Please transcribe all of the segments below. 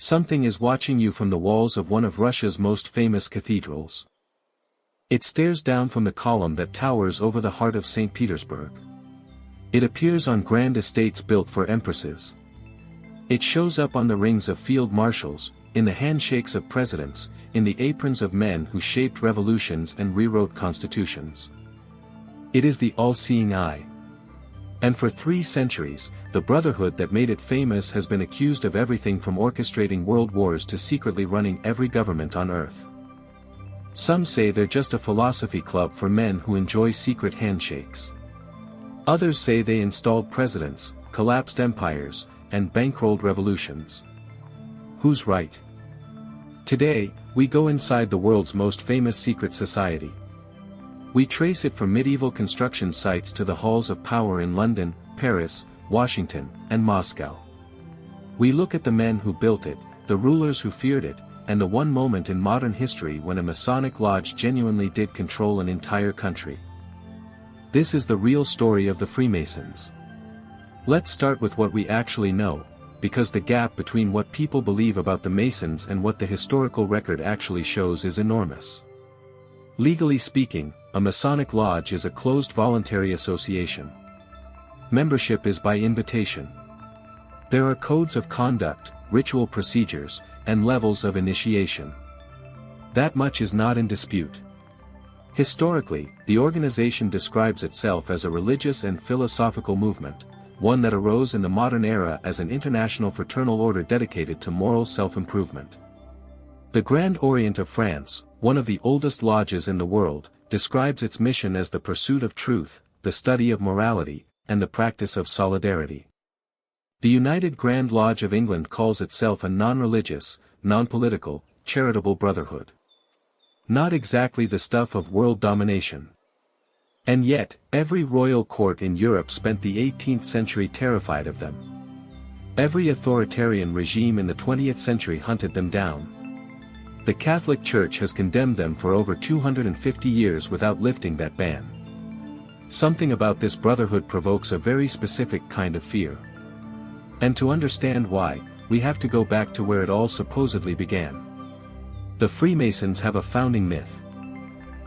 Something is watching you from the walls of one of Russia's most famous cathedrals. It stares down from the column that towers over the heart of St. Petersburg. It appears on grand estates built for empresses. It shows up on the rings of field marshals, in the handshakes of presidents, in the aprons of men who shaped revolutions and rewrote constitutions. It is the all-seeing eye. And for 3 centuries, the Brotherhood that made it famous has been accused of everything from orchestrating world wars to secretly running every government on earth. Some say they're just a philosophy club for men who enjoy secret handshakes. Others say they installed presidents, collapsed empires, and bankrolled revolutions. Who's right? Today, we go inside the world's most famous secret society. We trace it from medieval construction sites to the halls of power in London, Paris, Washington, and Moscow. We look at the men who built it, the rulers who feared it, and the one moment in modern history when a Masonic lodge genuinely did control an entire country. This is the real story of the Freemasons. Let's start with what we actually know, because the gap between what people believe about the Masons and what the historical record actually shows is enormous. Legally speaking, a Masonic lodge is a closed voluntary association. Membership is by invitation. There are codes of conduct, ritual procedures, and levels of initiation. That much is not in dispute. Historically, the organization describes itself as a religious and philosophical movement, one that arose in the modern era as an international fraternal order dedicated to moral self-improvement. The Grand Orient of France, one of the oldest lodges in the world, describes its mission as the pursuit of truth, the study of morality, and the practice of solidarity. The United Grand Lodge of England calls itself a non-religious, non-political, charitable brotherhood. Not exactly the stuff of world domination. And yet, every royal court in Europe spent the 18th century terrified of them. Every authoritarian regime in the 20th century hunted them down. The Catholic Church has condemned them for over 250 years without lifting that ban. Something about this brotherhood provokes a very specific kind of fear. And to understand why, we have to go back to where it all supposedly began. The Freemasons have a founding myth.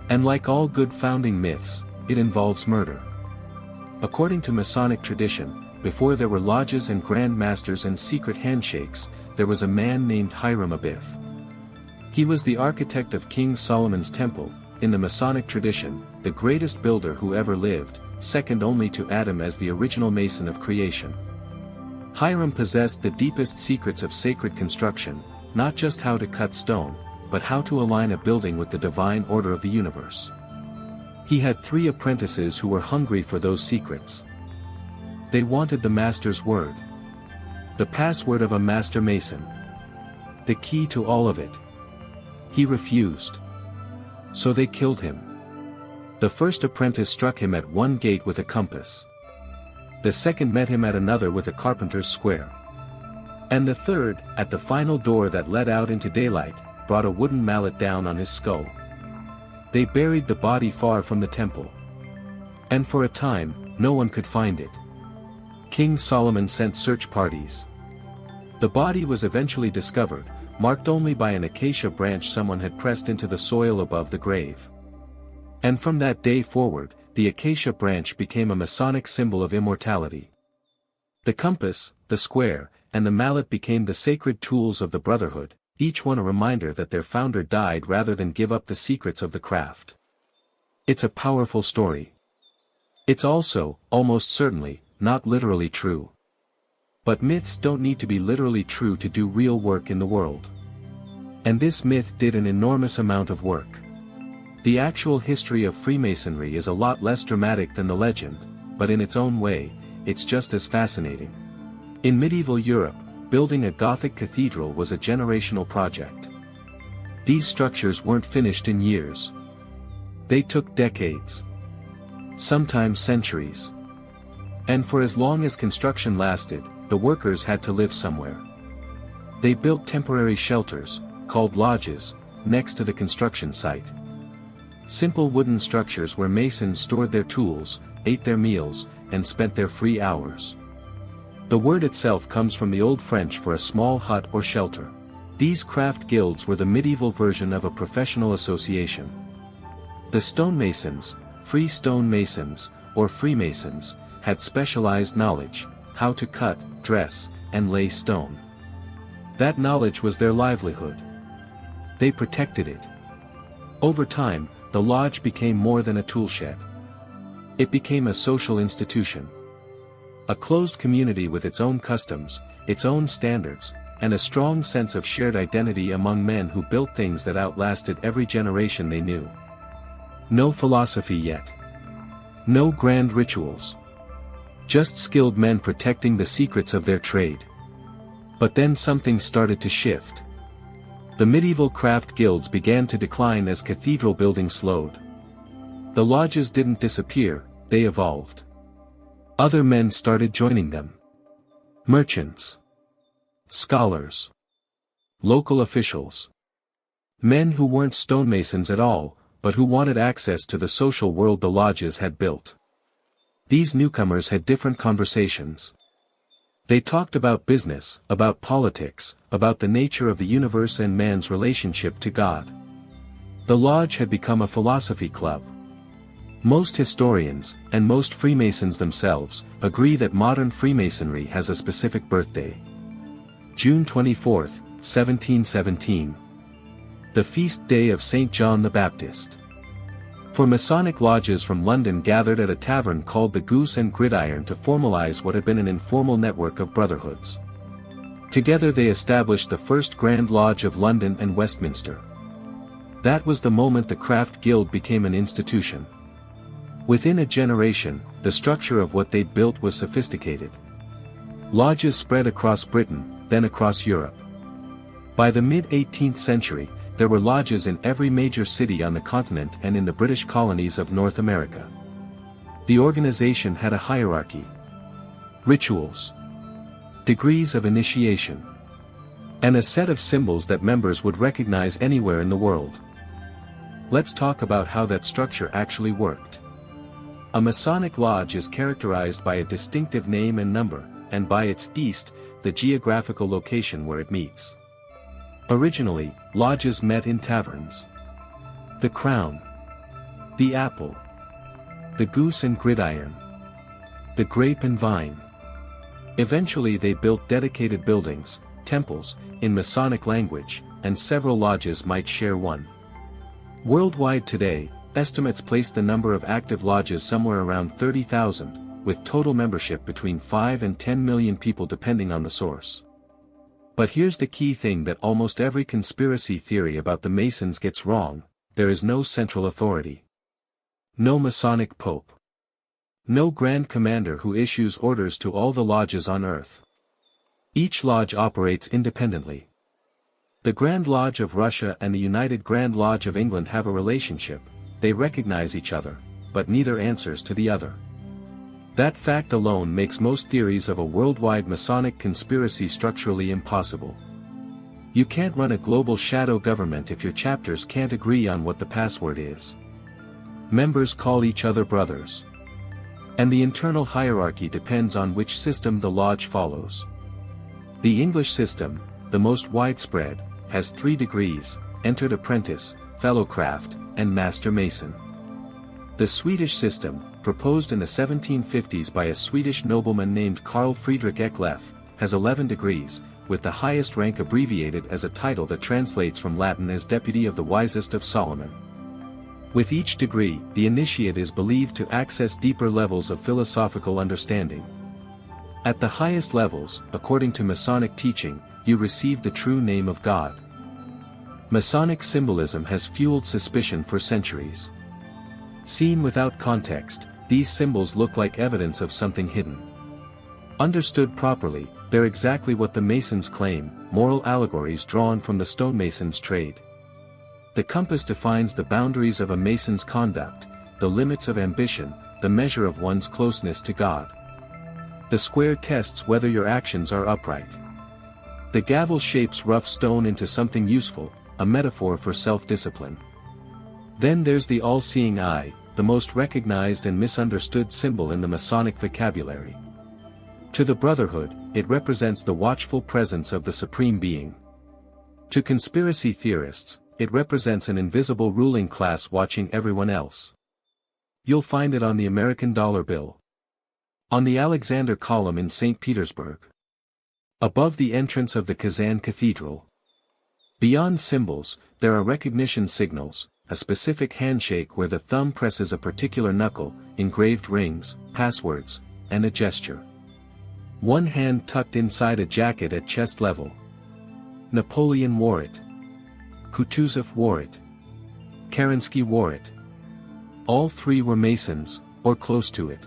And like all good founding myths, it involves murder. According to Masonic tradition, before there were lodges and grand masters and secret handshakes, there was a man named Hiram Abiff. He was the architect of King Solomon's temple, in the Masonic tradition, the greatest builder who ever lived, second only to Adam as the original mason of creation. Hiram possessed the deepest secrets of sacred construction, not just how to cut stone, but how to align a building with the divine order of the universe. He had 3 apprentices who were hungry for those secrets. They wanted the master's word. The password of a master mason. The key to all of it. He refused. So they killed him. The first apprentice struck him at one gate with a compass. The second met him at another with a carpenter's square. And the third, at the final door that led out into daylight, brought a wooden mallet down on his skull. They buried the body far from the temple. And for a time, no one could find it. King Solomon sent search parties. The body was eventually discovered, marked only by an acacia branch someone had pressed into the soil above the grave. And from that day forward, the acacia branch became a Masonic symbol of immortality. The compass, the square, and the mallet became the sacred tools of the Brotherhood, each one a reminder that their founder died rather than give up the secrets of the craft. It's a powerful story. It's also, almost certainly, not literally true. But myths don't need to be literally true to do real work in the world. And this myth did an enormous amount of work. The actual history of Freemasonry is a lot less dramatic than the legend, but in its own way, it's just as fascinating. In medieval Europe, building a Gothic cathedral was a generational project. These structures weren't finished in years. They took decades. Sometimes centuries. And for as long as construction lasted, the workers had to live somewhere. They built temporary shelters, called lodges, next to the construction site. Simple wooden structures where masons stored their tools, ate their meals, and spent their free hours. The word itself comes from the Old French for a small hut or shelter. These craft guilds were the medieval version of a professional association. The stonemasons, free stone masons, or Freemasons, had specialized knowledge, how to cut, dress, and lay stone. That knowledge was their livelihood. They protected it. Over time, the lodge became more than a toolshed. It became a social institution. A closed community with its own customs, its own standards, and a strong sense of shared identity among men who built things that outlasted every generation they knew. No philosophy yet. No grand rituals. Just skilled men protecting the secrets of their trade. But then something started to shift. The medieval craft guilds began to decline as cathedral building slowed. The lodges didn't disappear, they evolved. Other men started joining them. Merchants. Scholars. Local officials. Men who weren't stonemasons at all, but who wanted access to the social world the lodges had built. These newcomers had different conversations. They talked about business, about politics, about the nature of the universe and man's relationship to God. The lodge had become a philosophy club. Most historians, and most Freemasons themselves, agree that modern Freemasonry has a specific birthday. June 24, 1717. The feast day of St. John the Baptist. For Masonic lodges from London gathered at a tavern called the Goose and Gridiron to formalize what had been an informal network of brotherhoods. Together they established the first Grand Lodge of London and Westminster. That was the moment the Craft Guild became an institution. Within a generation, the structure of what they'd built was sophisticated. Lodges spread across Britain, then across Europe. By the mid-18th century, there were lodges in every major city on the continent and in the British colonies of North America. The organization had a hierarchy. Rituals. Degrees of initiation. And a set of symbols that members would recognize anywhere in the world. Let's talk about how that structure actually worked. A Masonic lodge is characterized by a distinctive name and number, and by its east, the geographical location where it meets. Originally, lodges met in taverns. The Crown. The Apple. The Goose and Gridiron. The Grape and Vine. Eventually they built dedicated buildings, temples, in Masonic language, and several lodges might share one. Worldwide today, estimates place the number of active lodges somewhere around 30,000, with total membership between 5 and 10 million people depending on the source. But here's the key thing that almost every conspiracy theory about the Masons gets wrong: there is no central authority. No Masonic Pope. No Grand Commander who issues orders to all the lodges on earth. Each lodge operates independently. The Grand Lodge of Russia and the United Grand Lodge of England have a relationship, they recognize each other, but neither answers to the other. That fact alone makes most theories of a worldwide Masonic conspiracy structurally impossible. You can't run a global shadow government if your chapters can't agree on what the password is. Members call each other brothers. And the internal hierarchy depends on which system the lodge follows. The English system, the most widespread, has 3 degrees: entered apprentice, fellowcraft, and master mason. The Swedish system, proposed in the 1750s by a Swedish nobleman named Carl Friedrich Eklef, has 11 degrees, with the highest rank abbreviated as a title that translates from Latin as Deputy of the Wisest of Solomon. With each degree, the initiate is believed to access deeper levels of philosophical understanding. At the highest levels, according to Masonic teaching, you receive the true name of God. Masonic symbolism has fueled suspicion for centuries. Seen without context, these symbols look like evidence of something hidden. Understood properly, they're exactly what the Masons claim: moral allegories drawn from the stonemason's trade. The compass defines the boundaries of a Mason's conduct, the limits of ambition, the measure of one's closeness to God. The square tests whether your actions are upright. The gavel shapes rough stone into something useful, a metaphor for self-discipline. Then there's the all-seeing eye, the most recognized and misunderstood symbol in the Masonic vocabulary. To the Brotherhood, it represents the watchful presence of the Supreme Being. To conspiracy theorists, it represents an invisible ruling class watching everyone else. You'll find it on the American dollar bill. On the Alexander Column in St. Petersburg. Above the entrance of the Kazan Cathedral. Beyond symbols, there are recognition signals, a specific handshake where the thumb presses a particular knuckle, engraved rings, passwords, and a gesture. One hand tucked inside a jacket at chest level. Napoleon wore it. Kutuzov wore it. Kerensky wore it. All three were Masons, or close to it.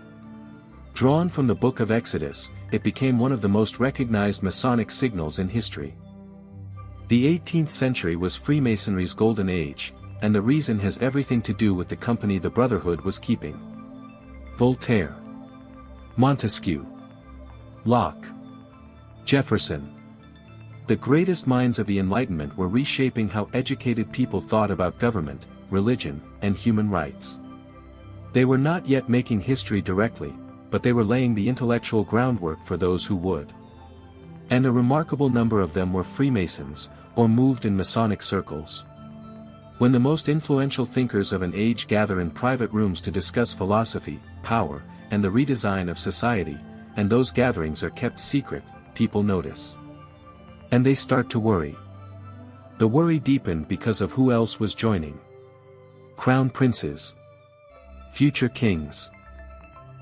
Drawn from the Book of Exodus, it became one of the most recognized Masonic signals in history. The 18th century was Freemasonry's golden age, and the reason has everything to do with the company the Brotherhood was keeping. Voltaire, Montesquieu, Locke, Jefferson. The greatest minds of the Enlightenment were reshaping how educated people thought about government, religion, and human rights. They were not yet making history directly, but they were laying the intellectual groundwork for those who would. And a remarkable number of them were Freemasons, or moved in Masonic circles. When the most influential thinkers of an age gather in private rooms to discuss philosophy, power, and the redesign of society, and those gatherings are kept secret, people notice. And they start to worry. The worry deepened because of who else was joining. Crown princes. Future kings.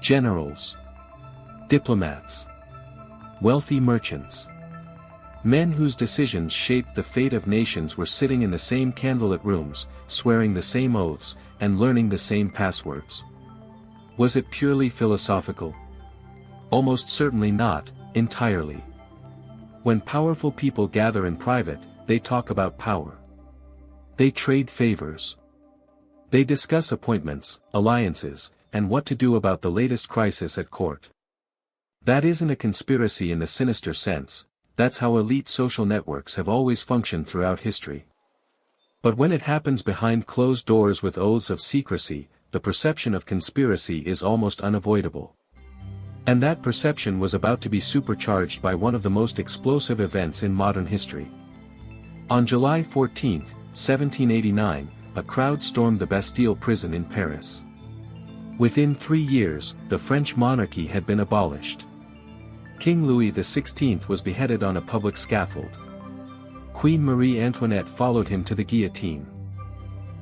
Generals. Diplomats. Wealthy merchants. Men whose decisions shaped the fate of nations were sitting in the same candlelit rooms, swearing the same oaths, and learning the same passwords. Was it purely philosophical? Almost certainly not, entirely. When powerful people gather in private, they talk about power. They trade favors. They discuss appointments, alliances, and what to do about the latest crisis at court. That isn't a conspiracy in the sinister sense, that's how elite social networks have always functioned throughout history. But when it happens behind closed doors with oaths of secrecy, the perception of conspiracy is almost unavoidable. And that perception was about to be supercharged by one of the most explosive events in modern history. On July 14, 1789, a crowd stormed the Bastille prison in Paris. Within 3 years, the French monarchy had been abolished. King Louis XVI was beheaded on a public scaffold. Queen Marie Antoinette followed him to the guillotine.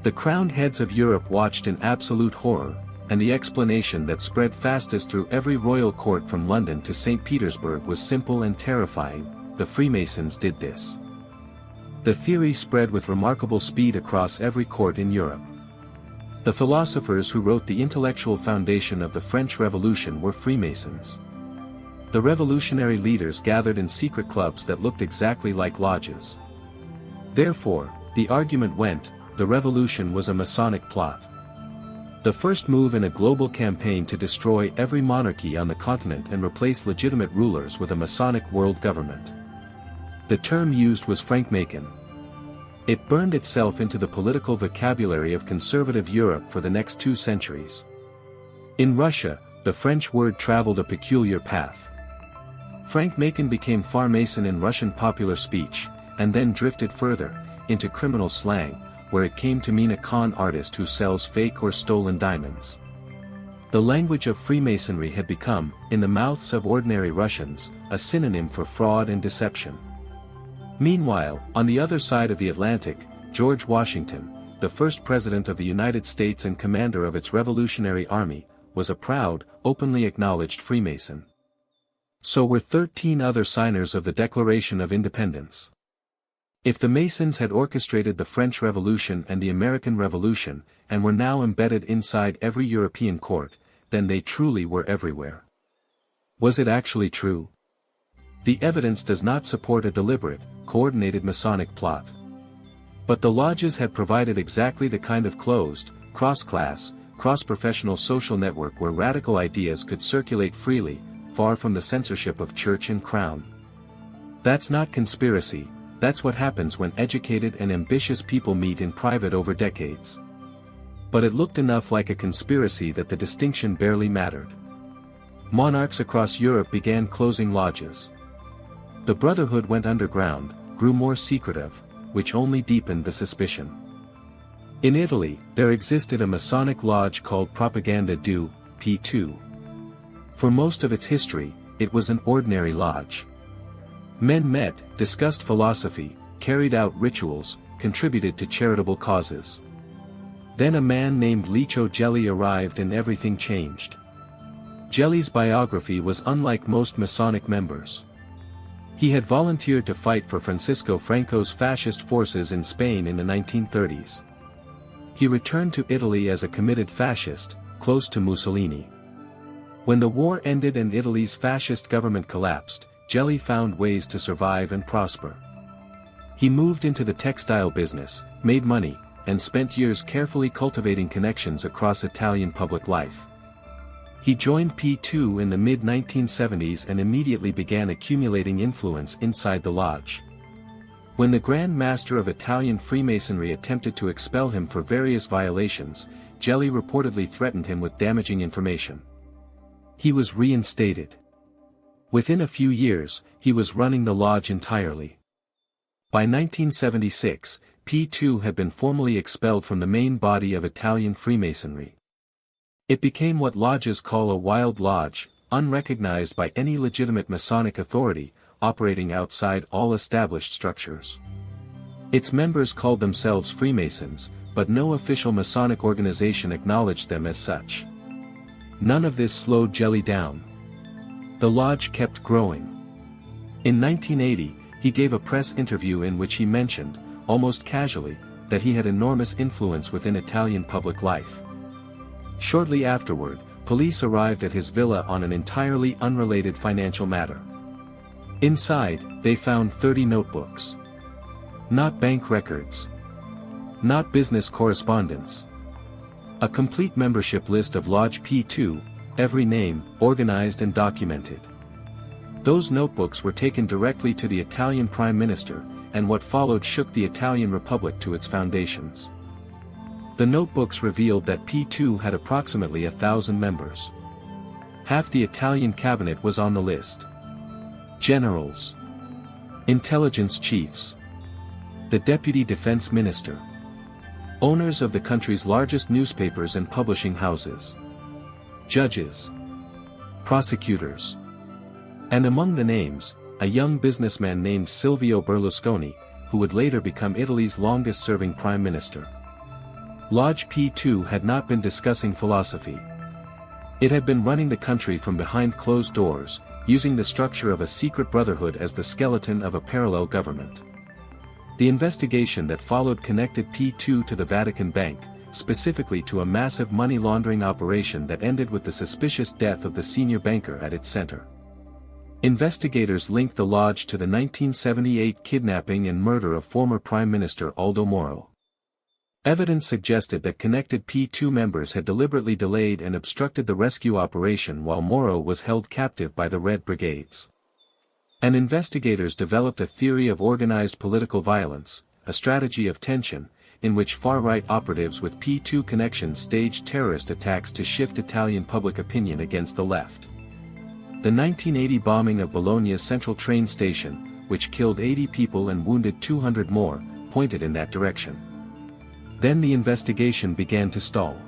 The crowned heads of Europe watched in absolute horror, and the explanation that spread fastest through every royal court from London to St. Petersburg was simple and terrifying: the Freemasons did this. The theory spread with remarkable speed across every court in Europe. The philosophers who wrote the intellectual foundation of the French Revolution were Freemasons. The revolutionary leaders gathered in secret clubs that looked exactly like lodges. Therefore, the argument went, the revolution was a Masonic plot. The first move in a global campaign to destroy every monarchy on the continent and replace legitimate rulers with a Masonic world government. The term used was Frankmaken. It burned itself into the political vocabulary of conservative Europe for the next 2 centuries. In Russia, the French word traveled a peculiar path. Frankmaken became Farmason in Russian popular speech, and then drifted further, into criminal slang, where it came to mean a con artist who sells fake or stolen diamonds. The language of Freemasonry had become, in the mouths of ordinary Russians, a synonym for fraud and deception. Meanwhile, on the other side of the Atlantic, George Washington, the first president of the United States and commander of its Revolutionary Army, was a proud, openly acknowledged Freemason. So were 13 other signers of the Declaration of Independence. If the Masons had orchestrated the French Revolution and the American Revolution, and were now embedded inside every European court, then they truly were everywhere. Was it actually true? The evidence does not support a deliberate, coordinated Masonic plot. But the lodges had provided exactly the kind of closed, cross-class, cross-professional social network where radical ideas could circulate freely, far from the censorship of church and crown. That's not conspiracy. That's what happens when educated and ambitious people meet in private over decades. But it looked enough like a conspiracy that the distinction barely mattered. Monarchs across Europe began closing lodges. The Brotherhood went underground, grew more secretive, which only deepened the suspicion. In Italy, there existed a Masonic lodge called Propaganda du P2. For most of its history, it was an ordinary lodge. Men met, discussed philosophy, carried out rituals, contributed to charitable causes. Then a man named Licio Gelli arrived and everything changed. Gelli's biography was unlike most Masonic members. He had volunteered to fight for Francisco Franco's fascist forces in Spain in the 1930s. He returned to Italy as a committed fascist, close to Mussolini. When the war ended and Italy's fascist government collapsed, Gelli found ways to survive and prosper. He moved into the textile business, made money, and spent years carefully cultivating connections across Italian public life. He joined P2 in the mid-1970s and immediately began accumulating influence inside the lodge. When the Grand Master of Italian Freemasonry attempted to expel him for various violations, Gelli reportedly threatened him with damaging information. He was reinstated. Within a few years, he was running the lodge entirely. By 1976, P2 had been formally expelled from the main body of Italian Freemasonry. It became what lodges call a wild lodge, unrecognized by any legitimate Masonic authority, operating outside all established structures. Its members called themselves Freemasons, but no official Masonic organization acknowledged them as such. None of this slowed Gelli down. The lodge kept growing. In 1980, he gave a press interview in which he mentioned, almost casually, that he had enormous influence within Italian public life. Shortly afterward, police arrived at his villa on an entirely unrelated financial matter. Inside, they found 30 notebooks. Not bank records. Not business correspondence. A complete membership list of Lodge P2, every name, organized and documented. Those notebooks were taken directly to the Italian Prime Minister, and what followed shook the Italian Republic to its foundations. The notebooks revealed that P2 had approximately 1,000 members. Half the Italian cabinet was on the list. Generals. Intelligence chiefs. The Deputy Defense Minister. Owners of the country's largest newspapers and publishing houses. Judges. Prosecutors. And among the names, a young businessman named Silvio Berlusconi, who would later become Italy's longest-serving prime minister. Lodge P2 had not been discussing philosophy. It had been running the country from behind closed doors, using the structure of a secret brotherhood as the skeleton of a parallel government. The investigation that followed connected P2 to the Vatican Bank, specifically to a massive money laundering operation that ended with the suspicious death of the senior banker at its center. Investigators linked the lodge to the 1978 kidnapping and murder of former Prime Minister Aldo Moro. Evidence suggested that connected P2 members had deliberately delayed and obstructed the rescue operation while Moro was held captive by the Red Brigades. And investigators developed a theory of organized political violence, a strategy of tension, in which far-right operatives with P2 connections staged terrorist attacks to shift Italian public opinion against the left. The 1980 bombing of Bologna's central train station, which killed 80 people and wounded 200 more, pointed in that direction. Then the investigation began to stall.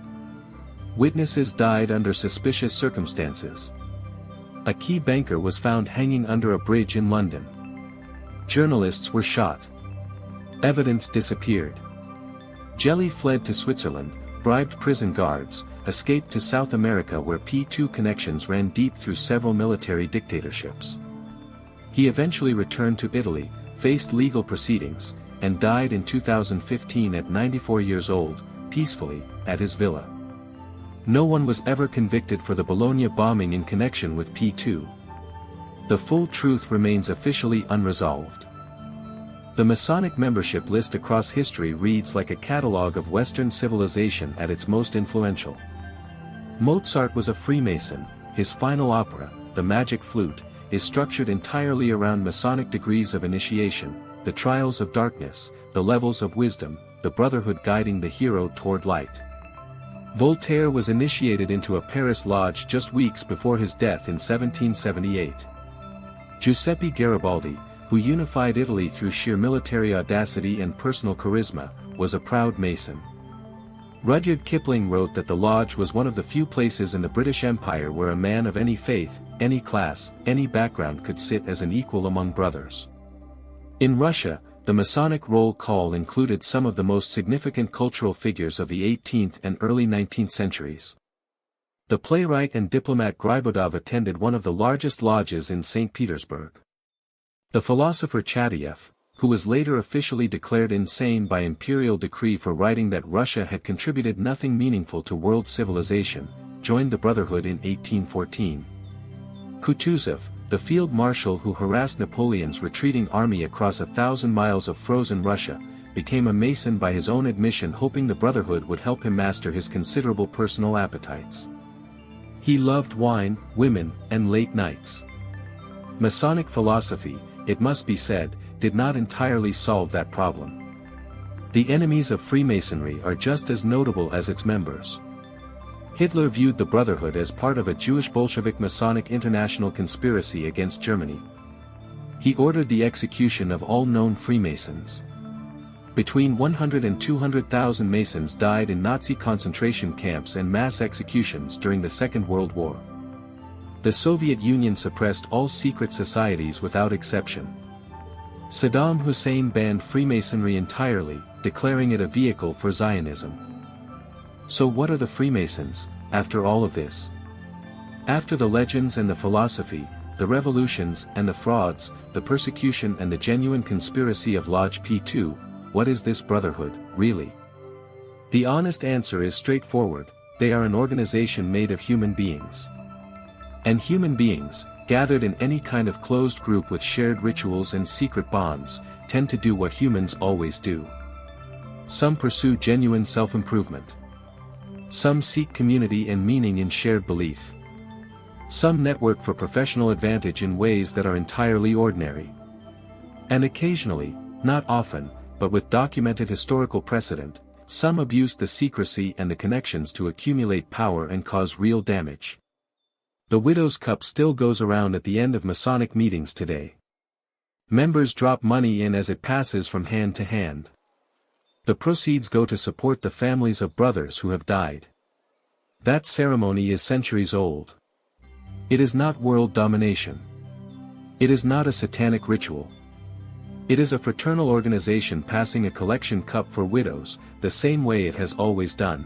Witnesses died under suspicious circumstances. A key banker was found hanging under a bridge in London. Journalists were shot. Evidence disappeared. Gelli fled to Switzerland, bribed prison guards, escaped to South America where P2 connections ran deep through several military dictatorships. He eventually returned to Italy, faced legal proceedings, and died in 2015 at 94 years old, peacefully, at his villa. No one was ever convicted for the Bologna bombing in connection with P2. The full truth remains officially unresolved. The Masonic membership list across history reads like a catalogue of Western civilization at its most influential. Mozart was a Freemason. His final opera, The Magic Flute, is structured entirely around Masonic degrees of initiation, the trials of darkness, the levels of wisdom, the brotherhood guiding the hero toward light. Voltaire was initiated into a Paris lodge just weeks before his death in 1778. Giuseppe Garibaldi, who unified Italy through sheer military audacity and personal charisma, was a proud Mason. Rudyard Kipling wrote that the lodge was one of the few places in the British Empire where a man of any faith, any class, any background could sit as an equal among brothers. In Russia, the Masonic roll call included some of the most significant cultural figures of the 18th and early 19th centuries. The playwright and diplomat Gribodov attended one of the largest lodges in St. Petersburg. The philosopher Chadiev, who was later officially declared insane by imperial decree for writing that Russia had contributed nothing meaningful to world civilization, joined the Brotherhood in 1814. Kutuzov, the field marshal who harassed Napoleon's retreating army across 1,000 miles of frozen Russia, became a Mason by his own admission, hoping the Brotherhood would help him master his considerable personal appetites. He loved wine, women, and late nights. Masonic philosophy, it must be said, did not entirely solve that problem. The enemies of Freemasonry are just as notable as its members. Hitler viewed the Brotherhood as part of a Jewish Bolshevik Masonic international conspiracy against Germany. He ordered the execution of all known Freemasons. Between 100 and 200,000 Masons died in Nazi concentration camps and mass executions during the Second World War. The Soviet Union suppressed all secret societies without exception. Saddam Hussein banned Freemasonry entirely, declaring it a vehicle for Zionism. So what are the Freemasons, after all of this? After the legends and the philosophy, the revolutions and the frauds, the persecution and the genuine conspiracy of Lodge P2, what is this Brotherhood, really? The honest answer is straightforward: they are an organization made of human beings. And human beings, gathered in any kind of closed group with shared rituals and secret bonds, tend to do what humans always do. Some pursue genuine self-improvement. Some seek community and meaning in shared belief. Some network for professional advantage in ways that are entirely ordinary. And occasionally, not often, but with documented historical precedent, some abuse the secrecy and the connections to accumulate power and cause real damage. The widow's cup still goes around at the end of Masonic meetings today. Members drop money in as it passes from hand to hand. The proceeds go to support the families of brothers who have died. That ceremony is centuries old. It is not world domination. It is not a satanic ritual. It is a fraternal organization passing a collection cup for widows, the same way it has always done.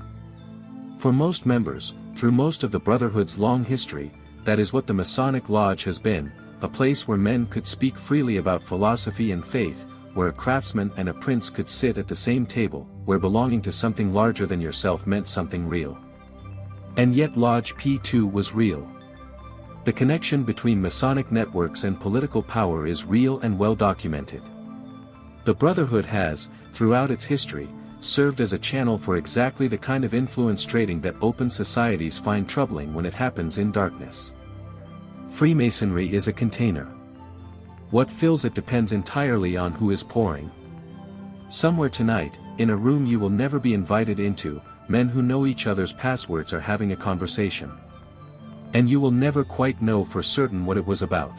For most members, through most of the Brotherhood's long history, that is what the Masonic Lodge has been, a place where men could speak freely about philosophy and faith, where a craftsman and a prince could sit at the same table, where belonging to something larger than yourself meant something real. And yet Lodge P2 was real. The connection between Masonic networks and political power is real and well documented. The Brotherhood has, throughout its history, served as a channel for exactly the kind of influence trading that open societies find troubling when it happens in darkness. Freemasonry is a container. What fills it depends entirely on who is pouring. Somewhere tonight, in a room you will never be invited into, men who know each other's passwords are having a conversation. And you will never quite know for certain what it was about.